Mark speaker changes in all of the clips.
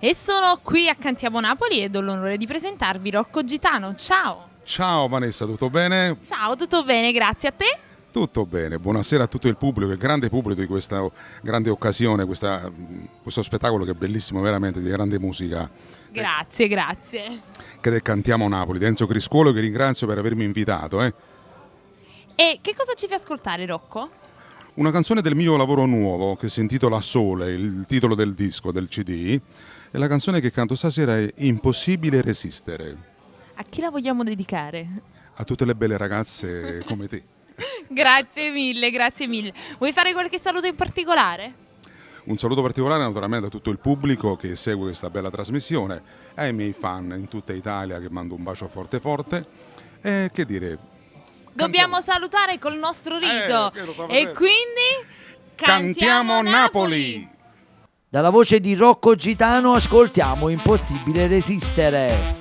Speaker 1: E sono qui a Cantiamo Napoli ed ho l'onore di presentarvi Rocco Gitano. Ciao!
Speaker 2: Ciao Vanessa, tutto bene?
Speaker 1: Ciao, tutto bene, grazie a te.
Speaker 2: Tutto bene, buonasera a tutto il pubblico, il grande pubblico di questa grande occasione, questo spettacolo che è bellissimo, veramente, di grande musica.
Speaker 1: Grazie, grazie.
Speaker 2: Che è Cantiamo Napoli, di Enzo Criscuolo, che ringrazio per avermi invitato.
Speaker 1: E che cosa ci fai ascoltare, Rocco?
Speaker 2: Una canzone del mio lavoro nuovo che si intitola Sole, il titolo del disco, del CD, e la canzone che canto stasera è Impossibile resistere.
Speaker 1: A chi la vogliamo dedicare?
Speaker 2: A tutte le belle ragazze come te.
Speaker 1: Grazie mille, grazie mille. Vuoi fare qualche saluto in particolare?
Speaker 2: Un saluto particolare naturalmente a tutto il pubblico che segue questa bella trasmissione, ai miei fan in tutta Italia che mando un bacio forte forte e che dire...
Speaker 1: Dobbiamo salutare col nostro rito e quindi
Speaker 2: Cantiamo Napoli!
Speaker 3: Dalla voce di Rocco Gitano ascoltiamo Impossibile resistere.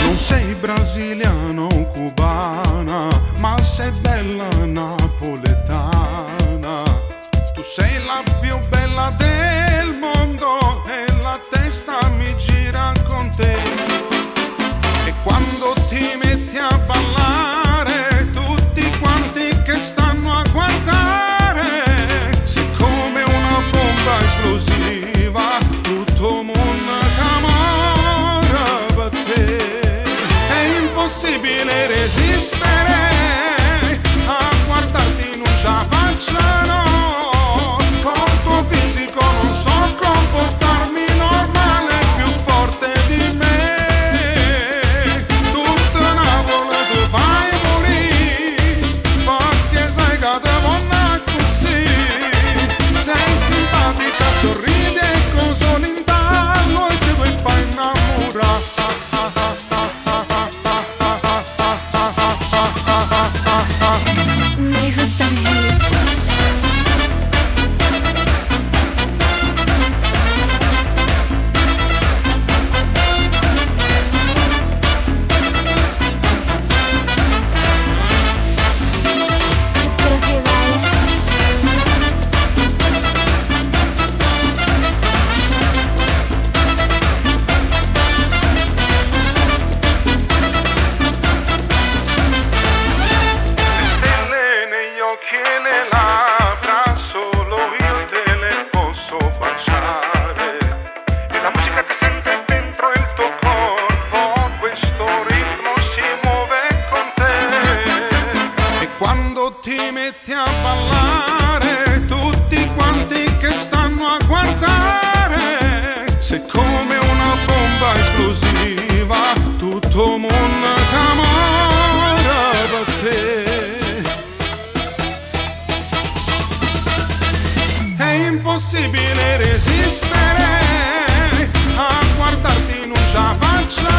Speaker 2: Non sei brasiliana o cubana, ma sei bella napoletana. Tu sei la più bella del mondo e la testa mi gira con te. E quando ti metti a ballare, tutti quanti che stanno a guardare, sei come una bomba esplosiva, tutto mondo camora per te. È impossibile resistere a guardarti in un già faccia, no. Col tuo fisico non so comportarmi normale, più forte di me. Tutta Napoli tu fai morire, perché sai che te vuonna così. Sei simpatica, sorridi e con l'intallo e ti vuoi far innamorare.
Speaker 4: Me gusta mucho. Espero que vaya.
Speaker 2: Stelle negli occhi e le labbra, solo io te le posso baciare. E la musica che senti dentro il tuo corpo, questo ritmo si muove con te. E quando ti metti a ballare, tutti quanti che stanno a guardare, sei come una bomba esplosiva, tutto mondo camora per te. È impossibile resistere a guardarti in un già faccia,